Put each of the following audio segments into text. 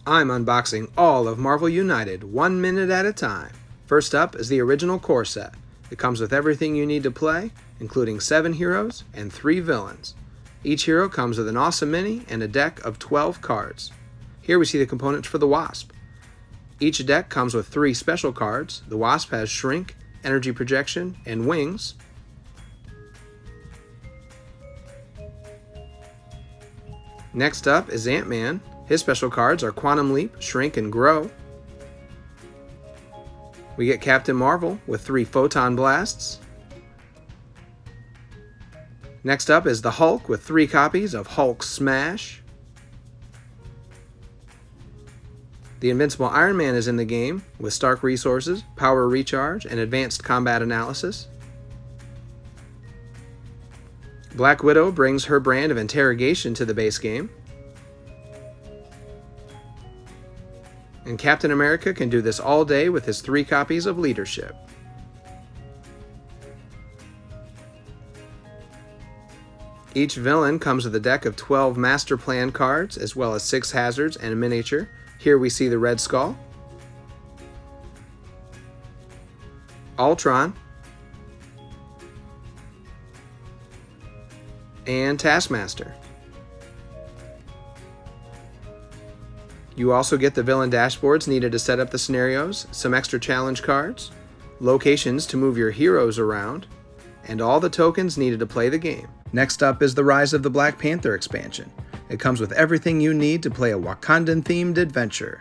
I'm unboxing all of Marvel United 1 minute at a time. First up is the original core set. It comes with everything you need to play, including 7 heroes and 3 villains. Each hero comes with an awesome mini and a deck of 12 cards. Here we see the components for the Wasp. Each deck comes with 3 special cards. The Wasp has Shrink, Energy Projection, and Wings. Next up is Ant-Man. His special cards are Quantum Leap, Shrink, and Grow. We get Captain Marvel with 3 Photon Blasts. Next up is the Hulk with 3 copies of Hulk Smash. The Invincible Iron Man is in the game with Stark Resources, Power Recharge, and Advanced Combat Analysis. Black Widow brings her brand of interrogation to the base game. And Captain America can do this all day with his 3 copies of Leadership. Each villain comes with a deck of 12 Master Plan cards, as well as 6 hazards and a miniature. Here we see the Red Skull, Ultron, and Taskmaster. You also get the villain dashboards needed to set up the scenarios, some extra challenge cards, locations to move your heroes around, and all the tokens needed to play the game. Next up is the Rise of the Black Panther expansion. It comes with everything you need to play a Wakandan-themed adventure.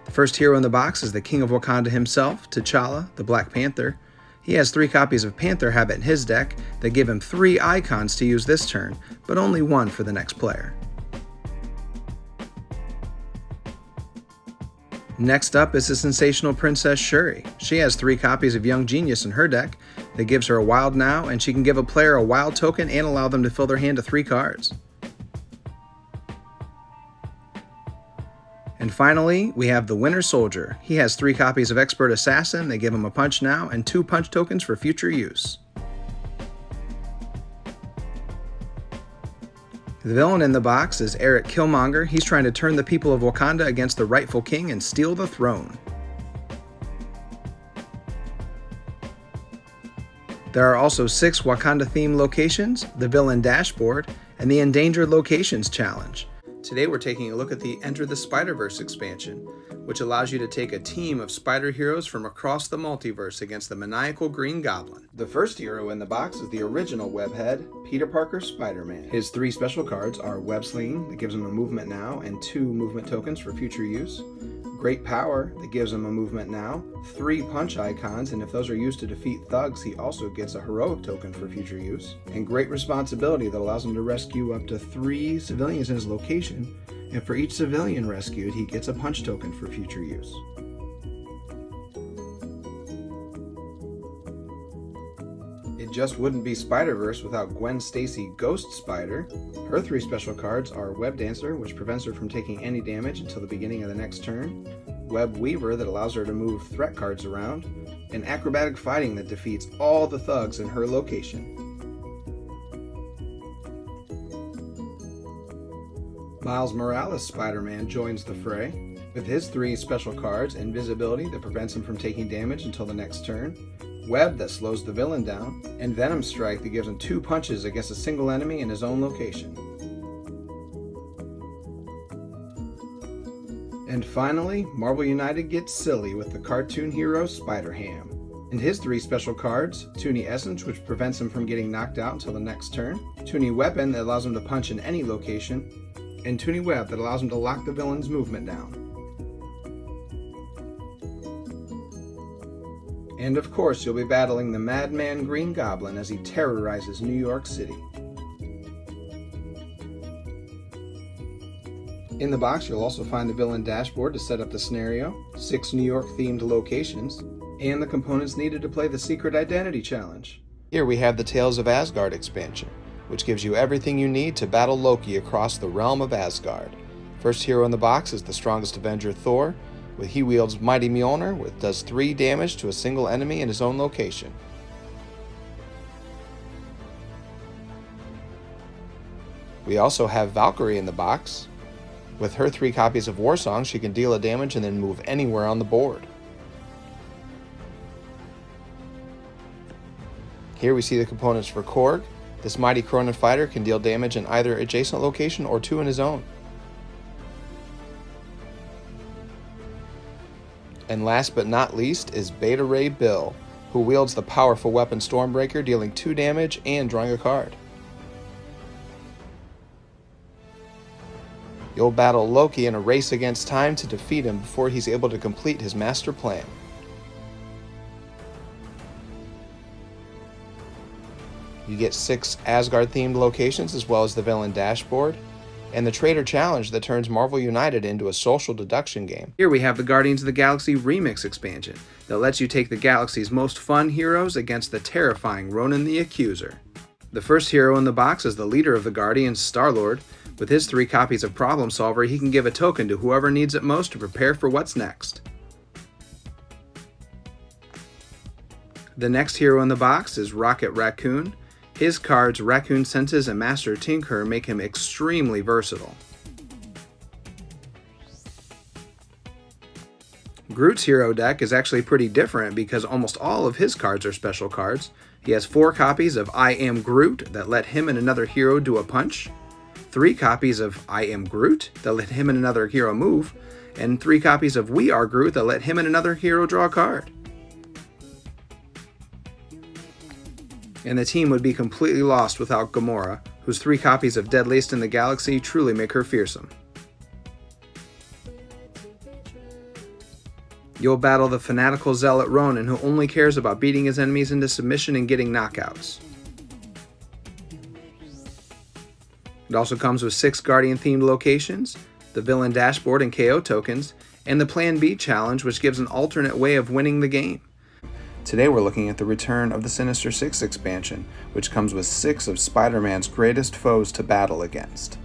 The first hero in the box is the King of Wakanda himself, T'Challa, the Black Panther. He has 3 copies of Panther Habit in his deck that give him 3 icons to use this turn, but only 1 for the next player. Next up is the sensational Princess Shuri. She has 3 copies of Young Genius in her deck that gives her a Wild Now, and she can give a player a Wild token and allow them to fill their hand to 3 cards. And finally, we have the Winter Soldier. He has 3 copies of Expert Assassin that give him a Punch Now and 2 punch tokens for future use. The villain in the box is Eric Killmonger. He's trying to turn the people of Wakanda against the rightful king and steal the throne. There are also 6 Wakanda-themed locations, the Villain Dashboard, and the Endangered Locations Challenge. Today we're taking a look at the Enter the Spider-Verse expansion, which allows you to take a team of spider heroes from across the multiverse against the maniacal Green Goblin. The first hero in the box is the original Webhead, Peter Parker Spider-Man. His 3 special cards are Web Slinging, that gives him a movement now and 2 movement tokens for future use. Great Power, that gives him a movement now, 3 punch icons, and if those are used to defeat thugs, he also gets a heroic token for future use. And Great Responsibility, that allows him to rescue up to 3 civilians in his location, and for each civilian rescued, he gets a punch token for future use. It just wouldn't be Spider-Verse without Gwen Stacy Ghost Spider. Her 3 special cards are Web Dancer, which prevents her from taking any damage until the beginning of the next turn, Web Weaver, that allows her to move threat cards around, and Acrobatic Fighting, that defeats all the thugs in her location. Miles Morales Spider-Man joins the fray. With his 3 special cards, Invisibility, that prevents him from taking damage until the next turn, Web, that slows the villain down, and Venom Strike, that gives him 2 punches against a single enemy in his own location. And finally, Marvel United gets silly with the cartoon hero Spider-Ham. And his 3 special cards, Toonie Essence, which prevents him from getting knocked out until the next turn, Toonie Weapon, that allows him to punch in any location, and Toonie Web, that allows him to lock the villain's movement down. And of course, you'll be battling the Madman Green Goblin as he terrorizes New York City. In the box, you'll also find the Villain Dashboard to set up the scenario, 6 New York-themed locations, and the components needed to play the Secret Identity Challenge. Here we have the Tales of Asgard expansion, which gives you everything you need to battle Loki across the realm of Asgard. First hero in the box is the strongest Avenger, Thor. He wields Mighty Mjolnir, which does 3 damage to a single enemy in his own location. We also have Valkyrie in the box. With her 3 copies of War Song, she can deal a damage and then move anywhere on the board. Here we see the components for Korg. This mighty Cronin fighter can deal damage in either adjacent location or 2 in his own. And last but not least is Beta Ray Bill, who wields the powerful weapon Stormbreaker, dealing 2 damage and drawing a card. You'll battle Loki in a race against time to defeat him before he's able to complete his master plan. You get 6 Asgard-themed locations as well as the villain dashboard, and the Trader Challenge that turns Marvel United into a social deduction game. Here we have the Guardians of the Galaxy Remix expansion that lets you take the galaxy's most fun heroes against the terrifying Ronan the Accuser. The first hero in the box is the leader of the Guardians, Star-Lord. With his 3 copies of Problem Solver, he can give a token to whoever needs it most to prepare for what's next. The next hero in the box is Rocket Raccoon. His cards, Raccoon Senses and Master Tinker, make him extremely versatile. Groot's hero deck is actually pretty different because almost all of his cards are special cards. He has 4 copies of I Am Groot that let him and another hero do a punch, 3 copies of I Am Groot that let him and another hero move, and 3 copies of We Are Groot that let him and another hero draw a card. And the team would be completely lost without Gamora, whose 3 copies of Deadliest in the Galaxy truly make her fearsome. You'll battle the fanatical zealot Ronan, who only cares about beating his enemies into submission and getting knockouts. It also comes with 6 Guardian-themed locations, the villain dashboard and KO tokens, and the Plan B challenge, which gives an alternate way of winning the game. Today we're looking at the return of the Sinister Six expansion, which comes with 6 of Spider-Man's greatest foes to battle against.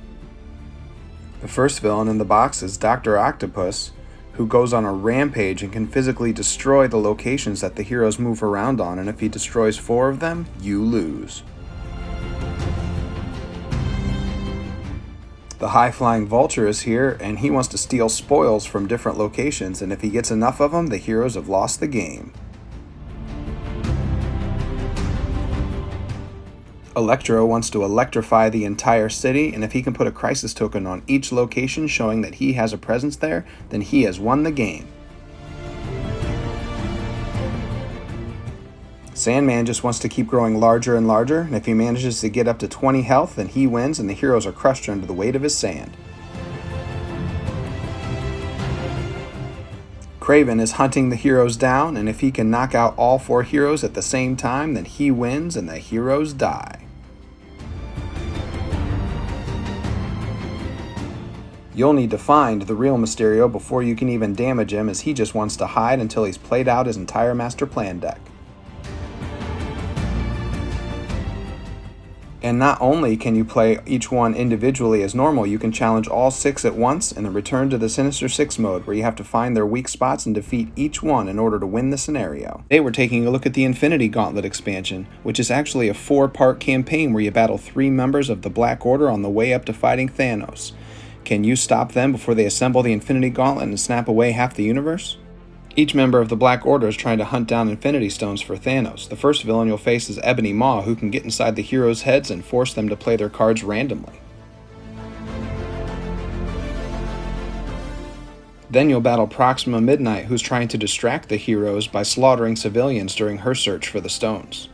The first villain in the box is Dr. Octopus, who goes on a rampage and can physically destroy the locations that the heroes move around on, and if he destroys 4 of them, you lose. The high-flying Vulture is here, and he wants to steal spoils from different locations, and if he gets enough of them, the heroes have lost the game. Electro wants to electrify the entire city, and if he can put a crisis token on each location showing that he has a presence there, then he has won the game. Sandman just wants to keep growing larger and larger, and if he manages to get up to 20 health, then he wins and the heroes are crushed under the weight of his sand. Kraven is hunting the heroes down, and if he can knock out all 4 heroes at the same time, then he wins and the heroes die. You'll need to find the real Mysterio before you can even damage him, as he just wants to hide until he's played out his entire master plan deck. And not only can you play each one individually as normal, you can challenge all 6 at once and then return to the Sinister Six mode, where you have to find their weak spots and defeat each one in order to win the scenario. Today we're taking a look at the Infinity Gauntlet expansion, which is actually a 4-part campaign where you battle 3 members of the Black Order on the way up to fighting Thanos. Can you stop them before they assemble the Infinity Gauntlet and snap away half the universe? Each member of the Black Order is trying to hunt down Infinity Stones for Thanos. The first villain you'll face is Ebony Maw, who can get inside the heroes' heads and force them to play their cards randomly. Then you'll battle Proxima Midnight, who's trying to distract the heroes by slaughtering civilians during her search for the stones.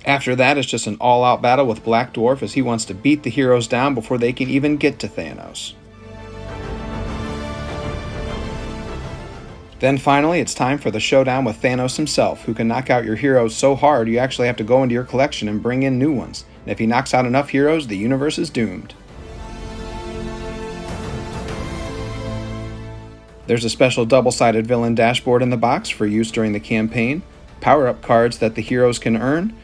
After that, it's just an all-out battle with Black Dwarf, as he wants to beat the heroes down before they can even get to Thanos. Then finally, it's time for the showdown with Thanos himself, who can knock out your heroes so hard you actually have to go into your collection and bring in new ones. And if he knocks out enough heroes, the universe is doomed. There's a special double-sided villain dashboard in the box for use during the campaign, power-up cards that the heroes can earn,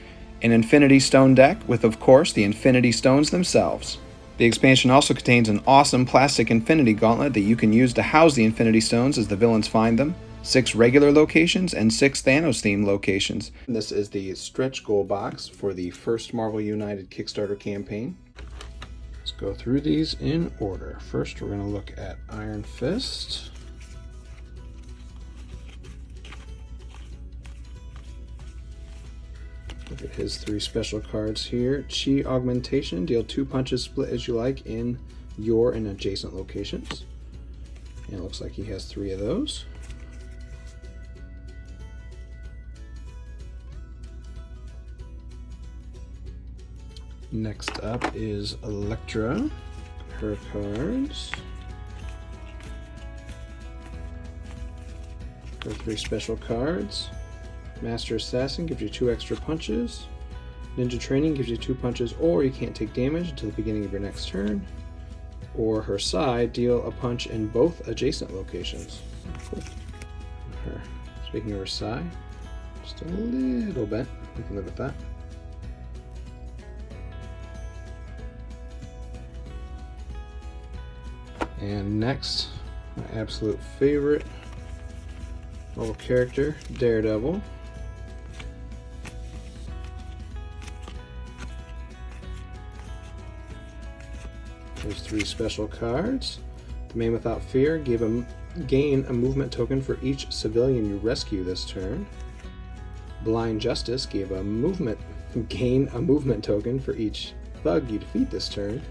an Infinity Stone deck with, of course, the Infinity Stones themselves. The expansion also contains an awesome plastic Infinity Gauntlet that you can use to house the Infinity Stones as the villains find them, 6 regular locations, and 6 Thanos-themed locations. This is the stretch goal box for the first Marvel United Kickstarter campaign. Let's go through these in order. First, we're going to look at Iron Fist. Look at his 3 special cards here. Chi Augmentation, deal 2 punches split as you like in your and adjacent locations. And it looks like he has 3 of those. Next up is Elektra, her cards. Her 3 special cards. Master Assassin gives you 2 extra punches. Ninja Training gives you 2 punches, or you can't take damage until the beginning of your next turn. Or her side, deal a punch in both adjacent locations. Cool. Her. Speaking of her side, just a little bit. We can live with that. And next, my absolute favorite Marvel character, Daredevil. There's 3 special cards. The Man Without Fear gain a movement token for each civilian you rescue this turn. Blind Justice gain a movement token for each thug you defeat this turn.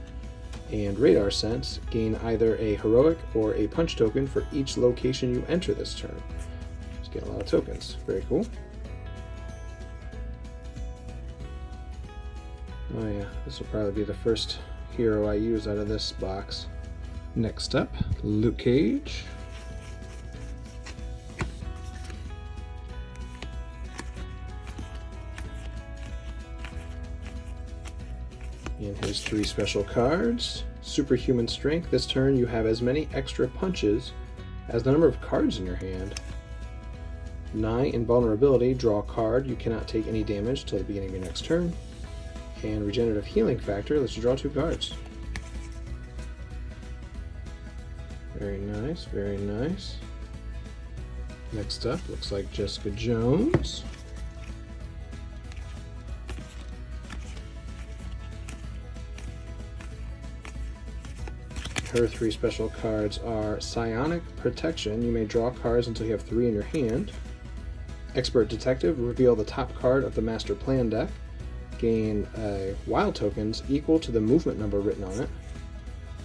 And Radar Sense, gain either a heroic or a punch token for each location you enter this turn. Just get a lot of tokens. Very cool. Oh yeah, this will probably be the first hero I use out of this box. Next up, Luke Cage. And his 3 special cards. Superhuman Strength. This turn you have as many extra punches as the number of cards in your hand. 9 Invulnerability. Draw a card. You cannot take any damage till the beginning of your next turn. And Regenerative Healing Factor lets you draw 2 cards. Very nice, very nice. Next up, looks like Jessica Jones. Her 3 special cards are Psionic Protection. You may draw cards until you have 3 in your hand. Expert Detective. Reveal the top card of the Master Plan deck. Gain wild tokens equal to the movement number written on it.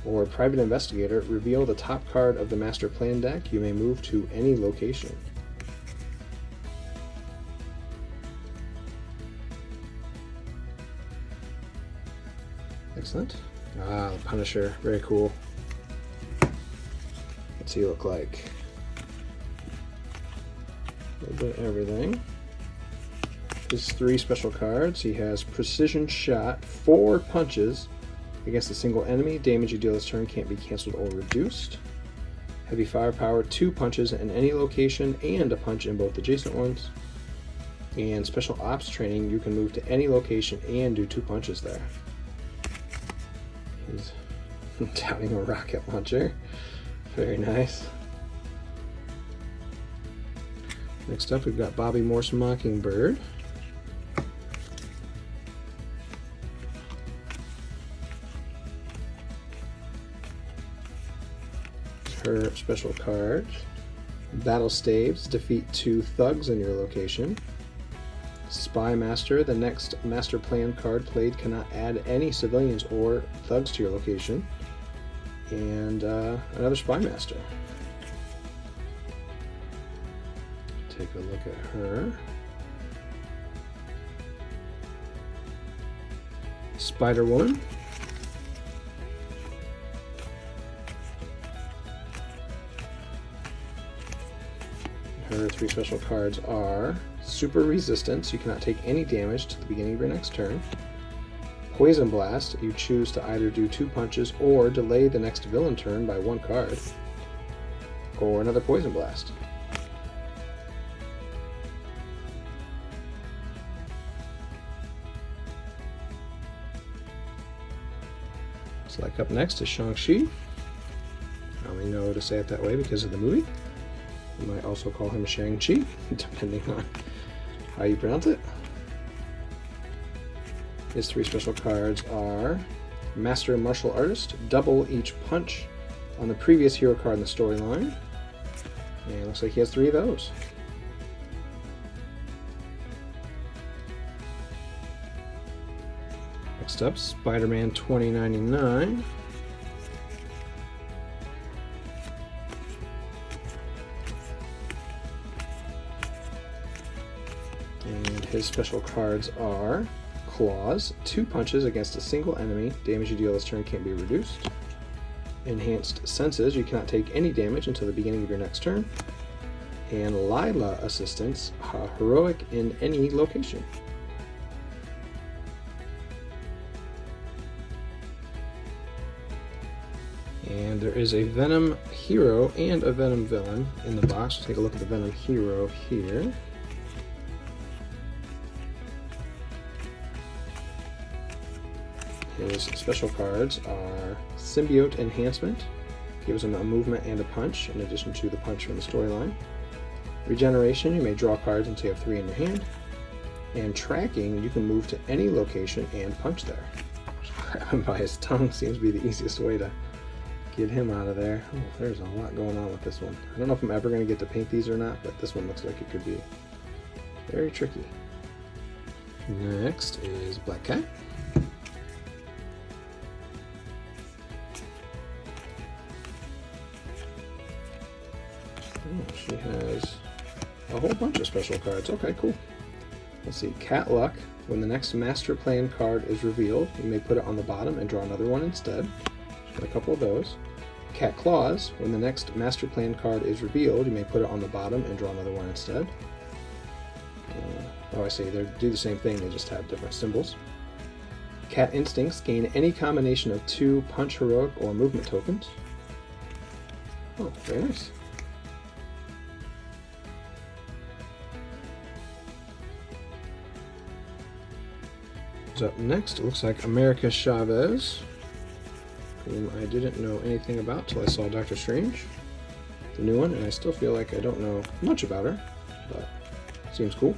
Or Private Investigator. Reveal the top card of the Master Plan deck. You may move to any location. Excellent. Ah, the Punisher. Very cool. What's he look like? A little bit of everything. His 3 special cards. He has Precision Shot, 4 punches against a single enemy. Damage you deal this turn can't be canceled or reduced. Heavy Firepower, 2 punches in any location and a punch in both adjacent ones. And Special Ops Training, you can move to any location and do 2 punches there. He's downing a rocket launcher. Very nice. Next up, we've got Bobby Morse Mockingbird. Her special cards. Battle Staves, defeat 2 thugs in your location. Spy Master, the next Master Plan card played cannot add any civilians or thugs to your location. And another Spy Master. Take a look at her. Spider-Woman. Her 3 special cards are Super Resistance, you cannot take any damage to the beginning of your next turn. Poison Blast, you choose to either do 2 punches or delay the next villain turn by 1 card. Or another Poison Blast. So like up next is Shang-Chi. I only know to say it that way because of the movie. You might also call him Shang-Chi, depending on how you pronounce it. His 3 special cards are Master Martial Artist, double each punch on the previous hero card in the storyline. And it looks like he has 3 of those. Next up, Spider-Man 2099. And his special cards are Claws, 2 punches against a single enemy. Damage you deal this turn can't be reduced. Enhanced Senses, you cannot take any damage until the beginning of your next turn. And Lila Assistance, heroic in any location. And there is a Venom hero and a Venom villain in the box. Let's take a look at the Venom hero here. His special cards are Symbiote Enhancement, gives him a movement and a punch in addition to the punch from the storyline. Regeneration, you may draw cards until you have 3 in your hand. And Tracking, you can move to any location and punch there. Just grab him by his tongue seems to be the easiest way to get him out of there. Oh, there's a lot going on with this one. I don't know if I'm ever going to get to paint these or not, but this one looks like it could be very tricky. Next is Black Cat. Oh, she has a whole bunch of special cards. Okay, cool. Let's see. Cat Luck. When the next Master Plan card is revealed, you may put it on the bottom and draw another one instead. Got a couple of those. Cat Claws. When the next Master Plan card is revealed, you may put it on the bottom and draw another one instead. Oh, I see. They do the same thing. They just have different symbols. Cat Instincts. Gain any combination of 2 punch, heroic, or movement tokens. Oh, very nice. Up next, it looks like America Chavez, whom I didn't know anything about till I saw Doctor Strange, the new one, and I still feel like I don't know much about her, but seems cool.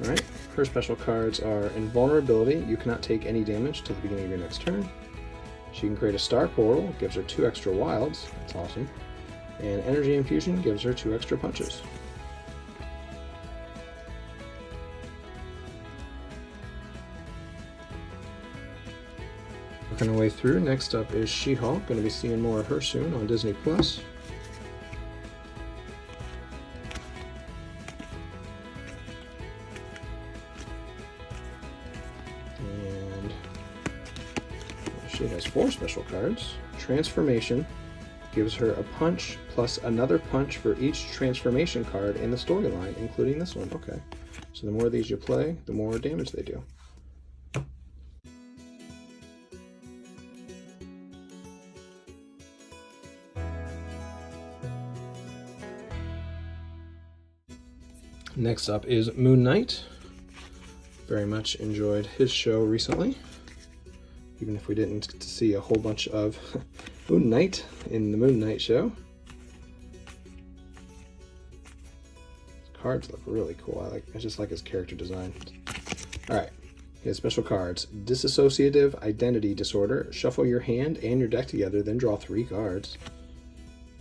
Alright, her special cards are Invulnerability, you cannot take any damage till the beginning of your next turn. She can create a star portal, gives her 2 extra wilds, that's awesome, and Energy Infusion gives her 2 extra punches. Working our way through, next up is She-Hulk. Going to be seeing more of her soon on Disney+. And she has 4 special cards. Transformation gives her a punch plus another punch for each transformation card in the storyline, including this one. Okay, so the more of these you play, the more damage they do. Next up is Moon Knight. Very much enjoyed his show recently, even if we didn't get to see a whole bunch of Moon Knight in the Moon Knight show. His cards look really cool. I just like his character design. Alright, his special cards. Dissociative Identity Disorder. Shuffle your hand and your deck together, then draw 3 cards.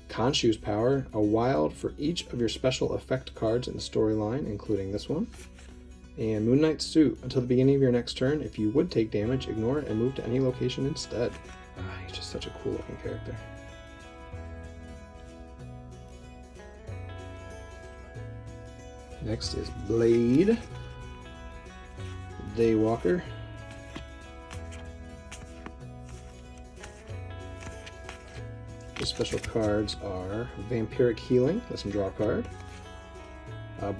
Khonshu's Power, a wild for each of your special effect cards in the storyline, including this one. And Moon Knight's Suit, until the beginning of your next turn, if you would take damage, ignore it and move to any location instead. He's just such a cool looking character. Next is Blade, Daywalker. The special cards are Vampiric Healing, lets him draw a card.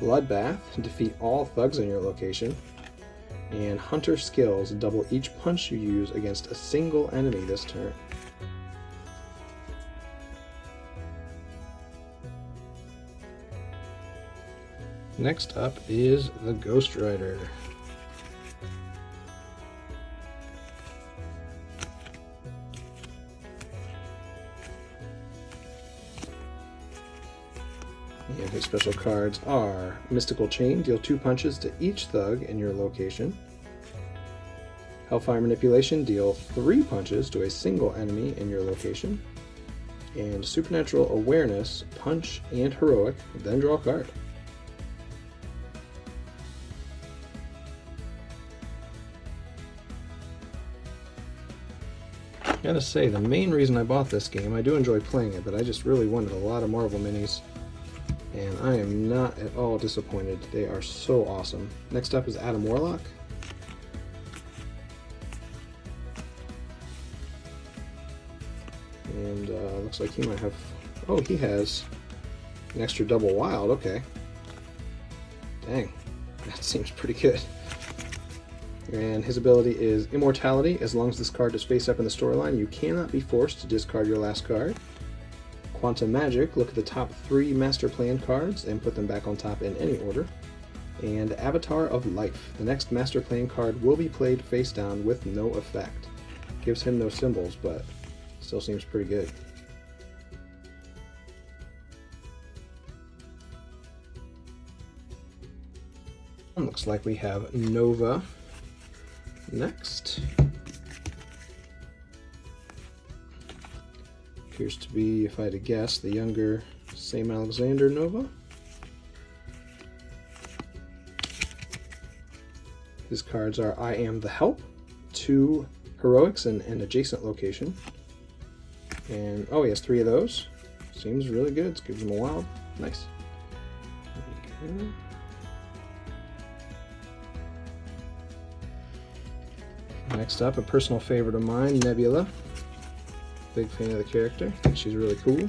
Bloodbath, defeat all thugs in your location. And Hunter Skills, double each punch you use against a single enemy this turn. Next up is the Ghost Rider. And his special cards are Mystical Chain, deal 2 punches to each thug in your location. Hellfire Manipulation, deal 3 punches to a single enemy in your location. And Supernatural Awareness, punch and heroic, then draw a card. I gotta say, the main reason I bought this game, I do enjoy playing it, but I just really wanted a lot of Marvel minis. And I am not at all disappointed. They are so awesome. Next up is Adam Warlock. And looks like he might have... Oh, he has an extra double wild. Okay. Dang. That seems pretty good. And his ability is Immortality. As long as this card is face up in the storyline, you cannot be forced to discard your last card. Quantum Magic, look at the top 3 Master Plan cards and put them back on top in any order. And Avatar of Life. The next Master Plan card will be played face down with no effect. Gives him no symbols, but still seems pretty good. Looks like we have Nova next. Appears to be, if I had to guess, the younger Sam Alexander Nova. His cards are I Am the Help, 2 heroics in an adjacent location. And, oh, he has 3 of those. Seems really good. Gives him a wild. Nice. Okay. Next up, a personal favorite of mine, Nebula. Big fan of the character. I think she's really cool. Your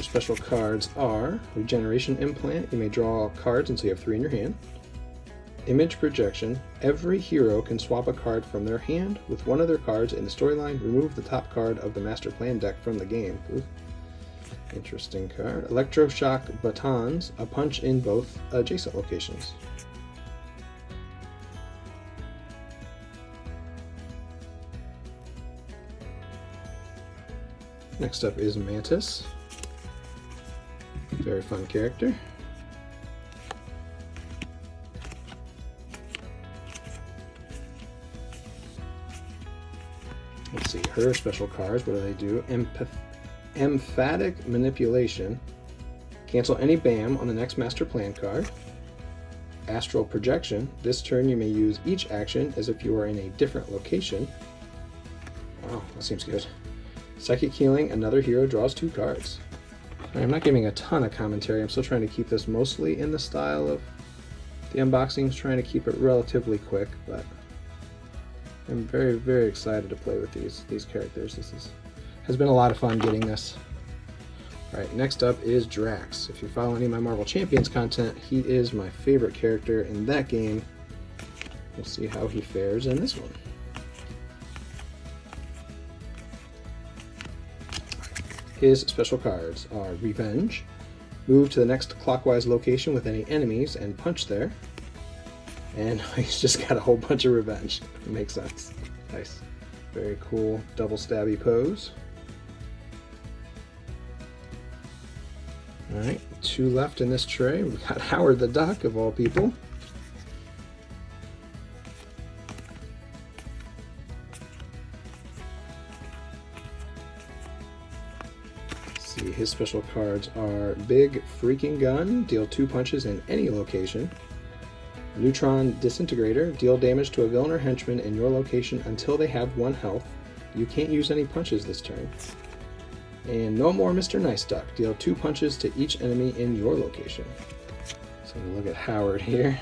special cards are Regeneration Implant. You may draw cards until you have 3 in your hand. Image Projection. Every hero can swap a card from their hand with one of their cards in the storyline. Remove the top card of the Master Plan deck from the game. Ooh. Interesting card. Electroshock Batons, a punch in both adjacent locations. Next up is Mantis. Very fun character. Let's see, her special cards, what do? Emphatic Manipulation. Cancel any BAM on the next Master Plan card. Astral Projection. This turn you may use each action as if you are in a different location. Wow, that seems good. Psychic Healing. Another hero draws 2 cards. I'm not giving a ton of commentary. I'm still trying to keep this mostly in the style of the unboxings, trying to keep it relatively quick, but I'm very, very excited to play with these characters. Has been a lot of fun getting this. Alright, next up is Drax. If you follow any of my Marvel Champions content, he is my favorite character in that game. We'll see how he fares in this one. His special cards are Revenge. Move to the next clockwise location with any enemies and punch there. And he's just got a whole bunch of revenge. It makes sense. Nice. Very cool double stabby pose. Alright, 2 left in this tray. We've got Howard the Duck, of all people. Let's see, his special cards are Big Freaking Gun, deal 2 punches in any location. Neutron Disintegrator, deal damage to a villain or henchman in your location until they have 1 health. You can't use any punches this turn. And No More Mr. Nice Duck, deal 2 punches to each enemy in your location. So look at Howard here.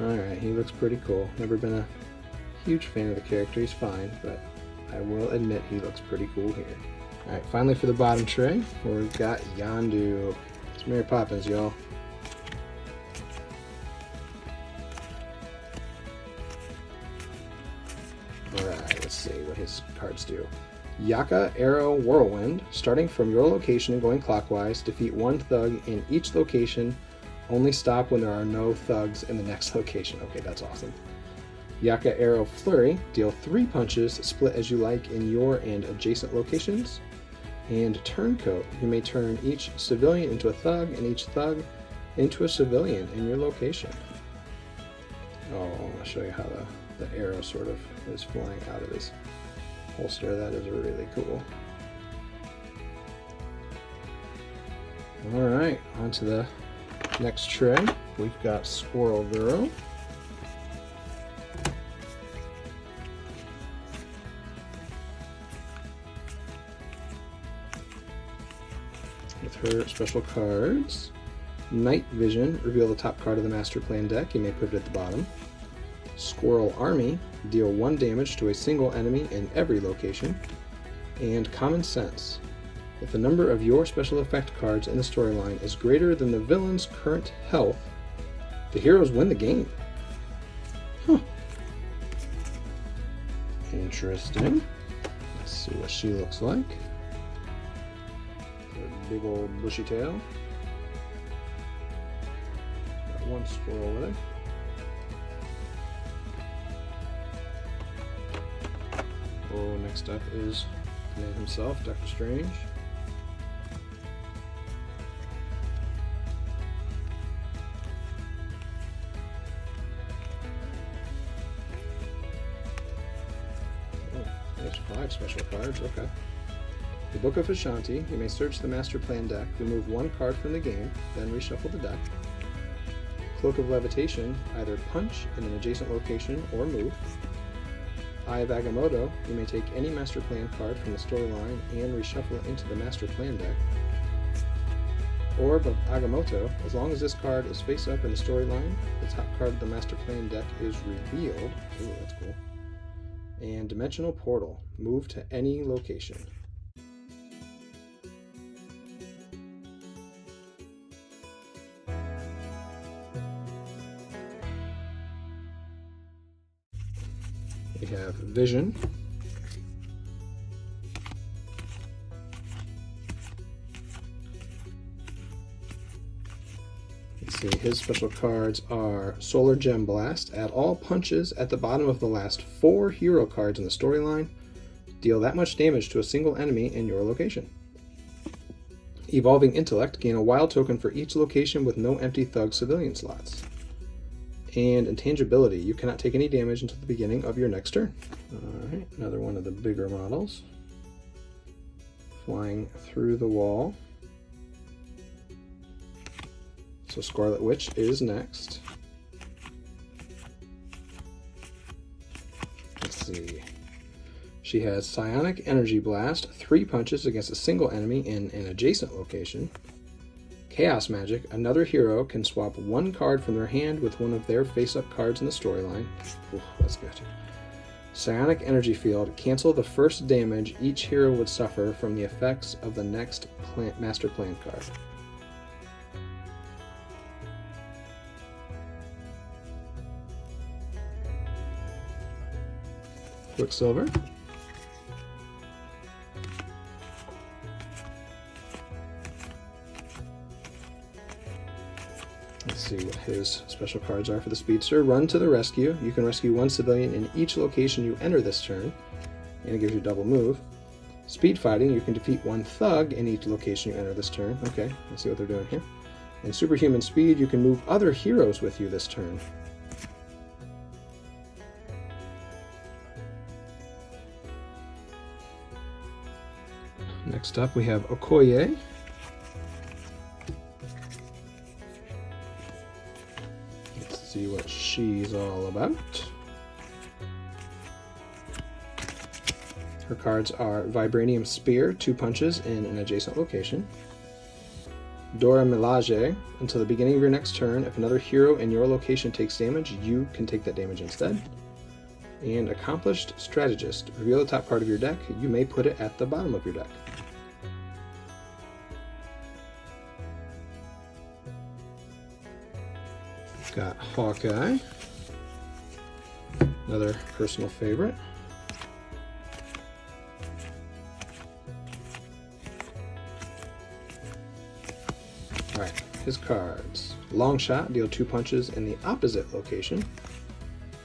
Alright, he looks pretty cool. Never been a huge fan of the character, he's fine, but I will admit he looks pretty cool here. Alright, finally for the bottom tray, we've got Yondu. It's Mary Poppins, y'all. Alright, let's see what his cards do. Yaka Arrow Whirlwind. Starting from your location and going clockwise, defeat 1 thug in each location Only stop when there are no thugs in the next location. Okay, that's awesome. Yaka Arrow Flurry. Deal 3 punches, split as you like in your and adjacent locations. And Turncoat. You may turn each civilian into a thug and each thug into a civilian in your location. Oh, I'll show you how the arrow sort of is flying out of his holster. That is really cool. Alright, on to the next tray. We've got Squirrel Girl. With her special cards. Night Vision, reveal the top card of the Master Plan deck. You may put it at the bottom. Squirrel Army, deal 1 damage to a single enemy in every location. And Common Sense. If the number of your special effect cards in the storyline is greater than the villain's current health, the heroes win the game. Huh. Interesting. Let's see what she looks like. A big old bushy tail. Got 1 squirrel with it. Oh, next up is the man himself, Dr. Strange. There's 5 special cards, okay. The Book of Ashanti. You may search the Master Plan deck, remove 1 card from the game, then reshuffle the deck. Cloak of Levitation. Either punch in an adjacent location or move. Eye of Agamotto. You may take any Master Plan card from the storyline and reshuffle it into the Master Plan deck. Orb of Agamotto. As long as this card is face up in the storyline, the top card of the Master Plan deck is revealed. Ooh, that's cool. And Dimensional Portal. Move to any location. We have Vision. Let's see, his special cards are Solar Gem Blast. Add all punches at the bottom of the last 4 hero cards in the storyline. Deal that much damage to a single enemy in your location. Evolving Intellect. Gain a wild token for each location with no empty thug civilian slots. And Intangibility. You cannot take any damage until the beginning of your next turn. Alright, another one of the bigger models. Flying through the wall. So Scarlet Witch is next. Let's see. She has Psionic Energy Blast, 3 punches against a single enemy in an adjacent location. Chaos Magic. Another hero can swap 1 card from their hand with one of their face-up cards in the storyline. Ooh, that's good. Psionic Energy Field. Cancel the first damage each hero would suffer from the effects of the next Master Plan card. Quicksilver. Let's see what his special cards are for the Speedster. Run to the rescue. You can rescue 1 civilian in each location you enter this turn, and it gives you double move. Speed Fighting. You can defeat 1 thug in each location you enter this turn. Okay, let's see what they're doing here. And Superhuman Speed. You can move other heroes with you this turn. Next up we have Okoye. Let's see what she's all about. Her cards are Vibranium Spear, 2 punches in an adjacent location. Dora Milaje. Until the beginning of your next turn, if another hero in your location takes damage, you can take that damage instead. And Accomplished Strategist. Reveal the top card of your deck. You may put it at the bottom of your deck. We've got Hawkeye. Another personal favorite. Alright, his cards. Long Shot, deal 2 punches in the opposite location.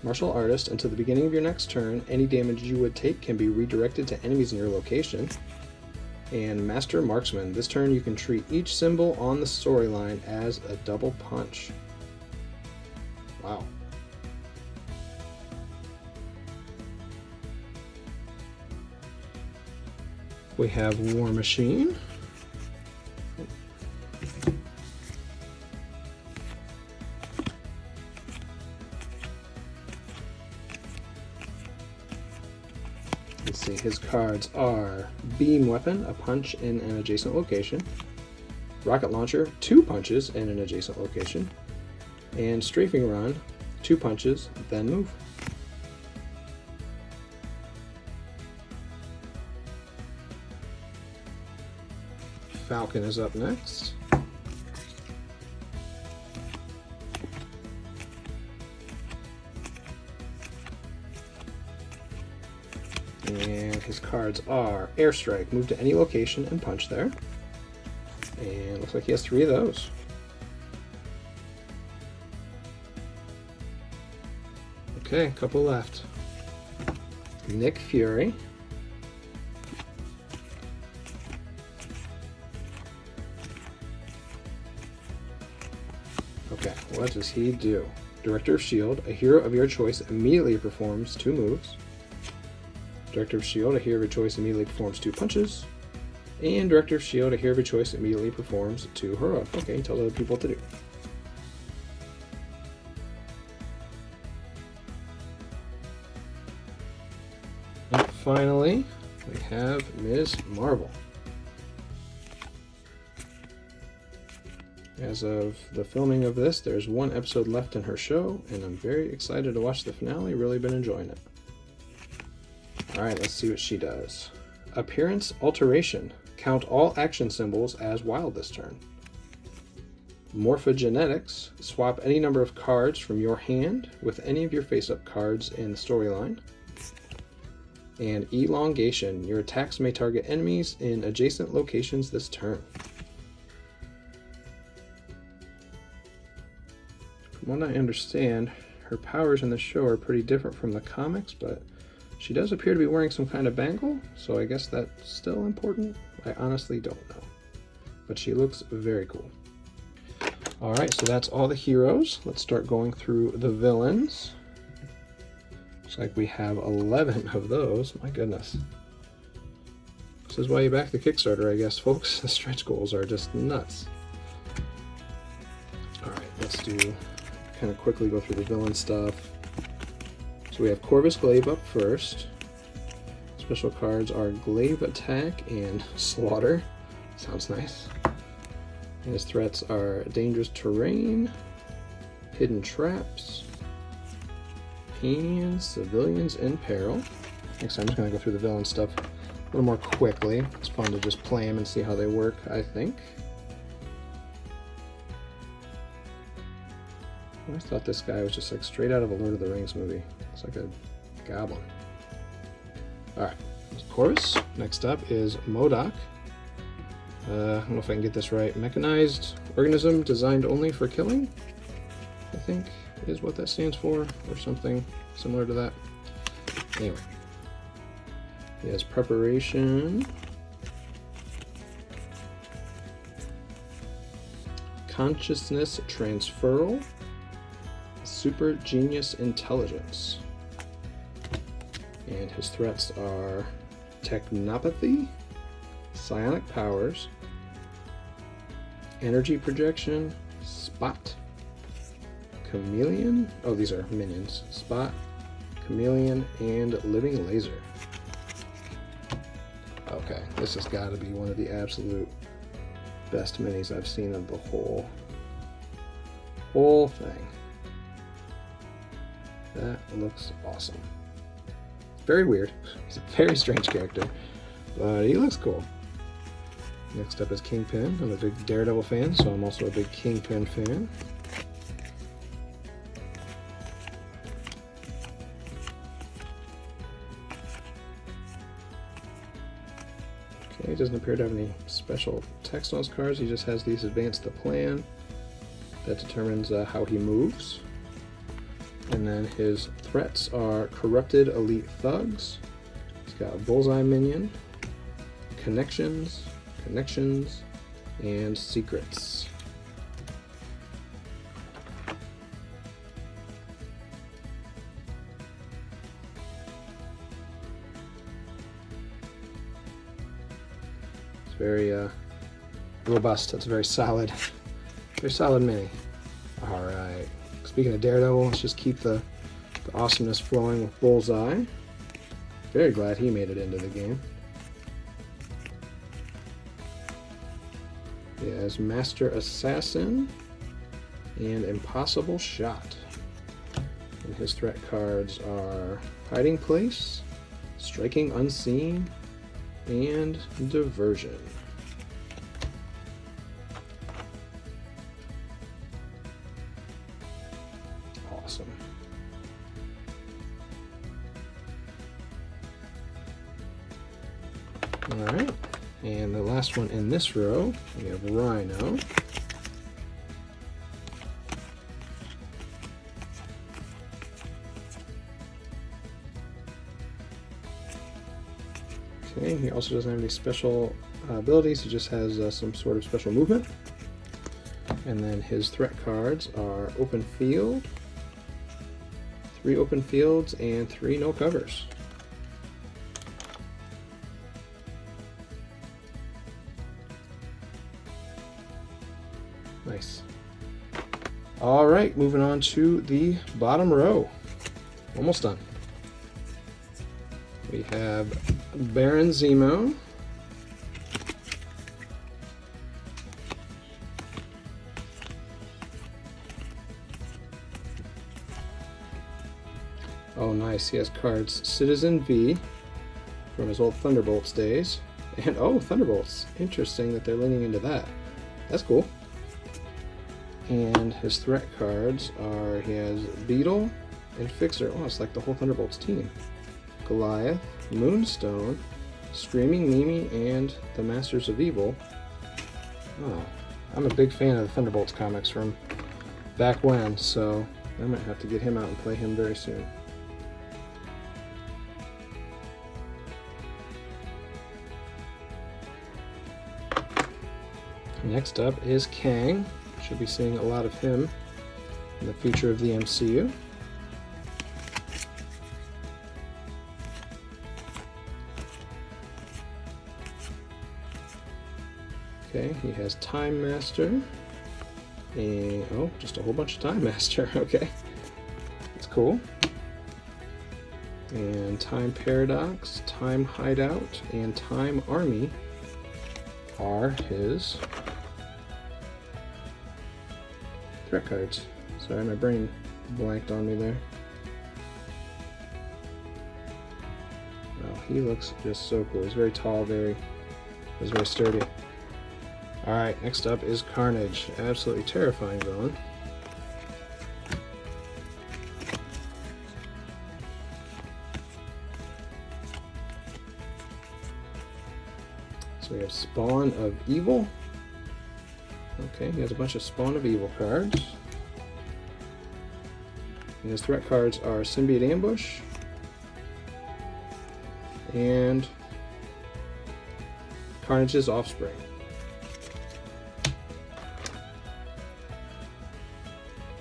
Martial Artist, until the beginning of your next turn, any damage you would take can be redirected to enemies in your location. And Master Marksman, this turn you can treat each symbol on the storyline as a double punch. Wow. We have War Machine. Let's see, his cards are Beam Weapon, a punch in an adjacent location. Rocket Launcher, 2 punches in an adjacent location. And Strafing Run, 2 punches, then move. Falcon is up next. And his cards are Airstrike, move to any location and punch there. And looks like he has 3 of those. Okay, a couple left. Nick Fury. Okay, what does he do? Director of Shield, a hero of your choice immediately performs 2 moves. Director of Shield, a hero of your choice immediately performs 2 punches. And Director of Shield, a hero of your choice immediately performs 2 heroic. Okay, tell other people what to do. And finally, we have Ms. Marvel. As of the filming of this, there's 1 episode left in her show, and I'm very excited to watch the finale. Really been enjoying it. Alright, let's see what she does. Appearance Alteration. Count all action symbols as wild this turn. Morphogenetics. Swap any number of cards from your hand with any of your face-up cards in the storyline. And Elongation. Your attacks may target enemies in adjacent locations this turn. From what I understand, her powers in the show are pretty different from the comics, but she does appear to be wearing some kind of bangle, so I guess that's still important. I honestly don't know. But she looks very cool. Alright, so that's all the heroes. Let's start going through the villains. Looks like we have 11 of those. My goodness. This is why you back the Kickstarter, I guess, folks. The stretch goals are just nuts. Alright, let's kind of quickly go through the villain stuff. So we have Corvus Glaive up first. Special cards are Glaive Attack and Slaughter. Sounds nice. And his threats are Dangerous Terrain, Hidden Traps, and Civilians in Peril. Next time I'm just going to go through the villain stuff a little more quickly. It's fun to just play them and see how they work, I think. I thought this guy was just like straight out of a Lord of the Rings movie. It's like a goblin. Alright, Chorus. Next up is MODOK. I don't know if I can get this right. Mechanized organism designed only for killing, I think is what that stands for, or something similar to that. Anyway. He has Preparation. Consciousness Transferal. Super Genius Intelligence. And his threats are Technopathy, Psionic Powers, Energy Projection, Spot, Chameleon. Oh, these are minions. Spot, Chameleon, and Living Laser. Okay, this has got to be one of the absolute best minis I've seen of the whole thing. That looks awesome. Very weird. He's a very strange character, but he looks cool. Next up is Kingpin. I'm a big Daredevil fan, so I'm also a big Kingpin fan. Okay, he doesn't appear to have any special text on his cards. He just has these Advance the Plan that determines how he moves. And then his threats are Corrupted Elite Thugs. He's got a Bullseye Minion, Connections, and Secrets. It's very robust. That's a very solid mini. All right. Speaking of Daredevil, let's just keep the awesomeness flowing with Bullseye. Very glad he made it into the game. He has Master Assassin and Impossible Shot. And his threat cards are Hiding Place, Striking Unseen, and Diversion. Awesome. Alright, and the last one in this row, we have Rhino. Okay, he also doesn't have any special abilities, he just has some sort of special movement. And then his threat cards are Open Field, 3 open fields, and 3 no covers. Nice. All right, moving on to the bottom row. Almost done. We have Baron Zemo, oh nice, he has cards Citizen V from his old Thunderbolts days, and oh, Thunderbolts, interesting that they're leaning into that. That's cool. And his threat cards are, he has Beetle and Fixer, oh it's like the whole Thunderbolts team. Goliath, Moonstone, Screaming Mimi, and the Masters of Evil. Oh, I'm a big fan of the Thunderbolts comics from back when, so I might have to get him out and play him very soon. Next up is Kang. Should be seeing a lot of him in the future of the MCU. Okay, he has Time Master, and oh, just a whole bunch of Time Master. Okay, that's cool. And Time Paradox, Time Hideout, and Time Army are his threat cards. Sorry, my brain blanked on me there. Oh, he looks just so cool. He's very tall, he's very sturdy. Alright, next up is Carnage. Absolutely terrifying villain. So we have Spawn of Evil. Okay, he has a bunch of Spawn of Evil cards. And his threat cards are Symbiote Ambush and Carnage's Offspring.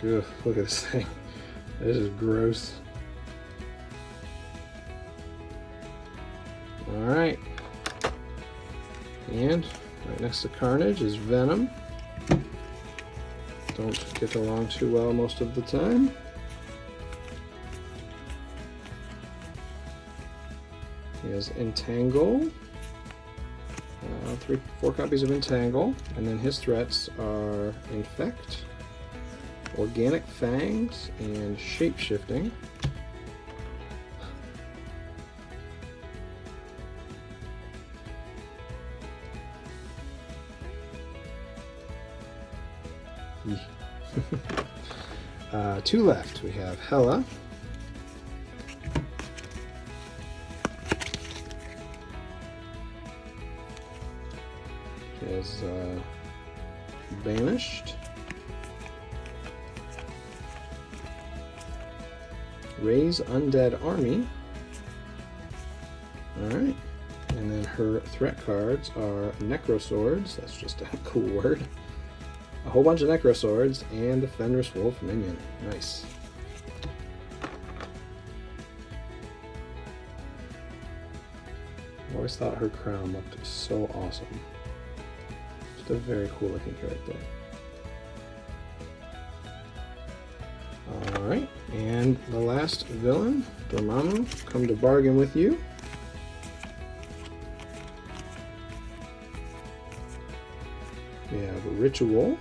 Ugh, look at this thing. This is gross. Alright. And right next to Carnage is Venom. Don't get along too well most of the time. He has Entangle. 4 copies of Entangle. And then his threats are Infect, Organic Fangs, and Shape-Shifting. Two left. We have Hela. She has Banished. Ray's Undead Army. Alright. And then her threat cards are Necroswords, that's just a cool word. A whole bunch of Necroswords, and the Fenris Wolf Minion. Nice. I always thought her crown looked so awesome. Just a very cool looking character. Alright, and the last villain, Dormammu, come to bargain with you. We have a Ritual.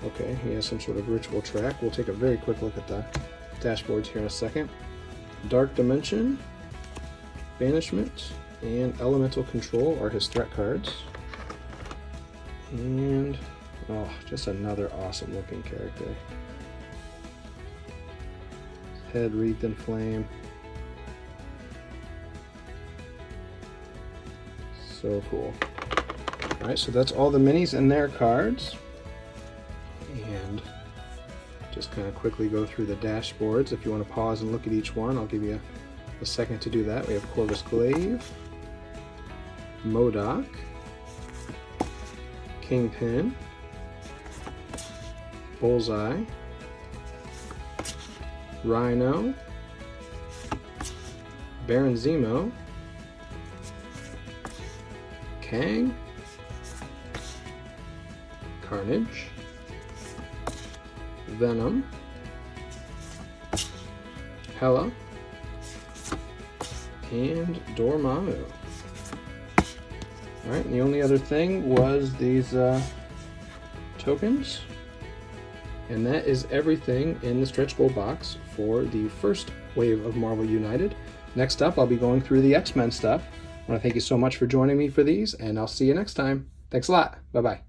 Okay, he has some sort of ritual track. We'll take a very quick look at the dashboards here in a second. Dark Dimension, Banishment, and Elemental Control are his threat cards. And, oh, just another awesome looking character. Head wreathed in flame. So cool. Alright, so that's all the minis and their cards. And just kind of quickly go through the dashboards. If you want to pause and look at each one, I'll give you a second to do that. We have Corvus Glaive, MODOK, Kingpin, Bullseye, Rhino, Baron Zemo, Kang, Carnage, Venom, Hela, and Dormammu. Alright, and the only other thing was these tokens. And that is everything in the stretch goal box for the first wave of Marvel United. Next up, I'll be going through the X-Men stuff. I want to thank you so much for joining me for these, and I'll see you next time. Thanks a lot. Bye-bye.